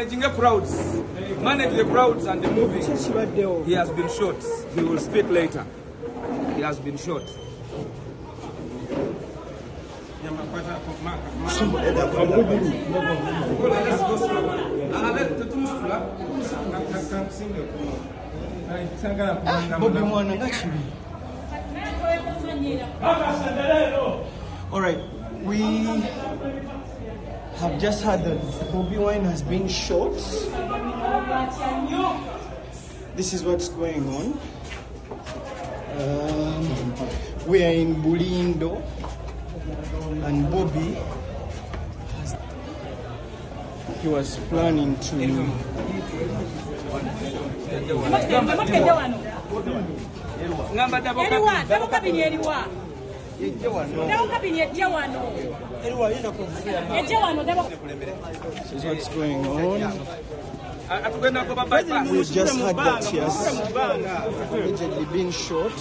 Managing the crowds, manage the crowds and the moving. He has been shot. We will speak later. He has been shot. All right, we have just heard that Bobi Wine has been shot. This is what's going on. We are in Bulindo, and Bobi, he was planning to. This is what's going on. We just had that he has allegedly been shot.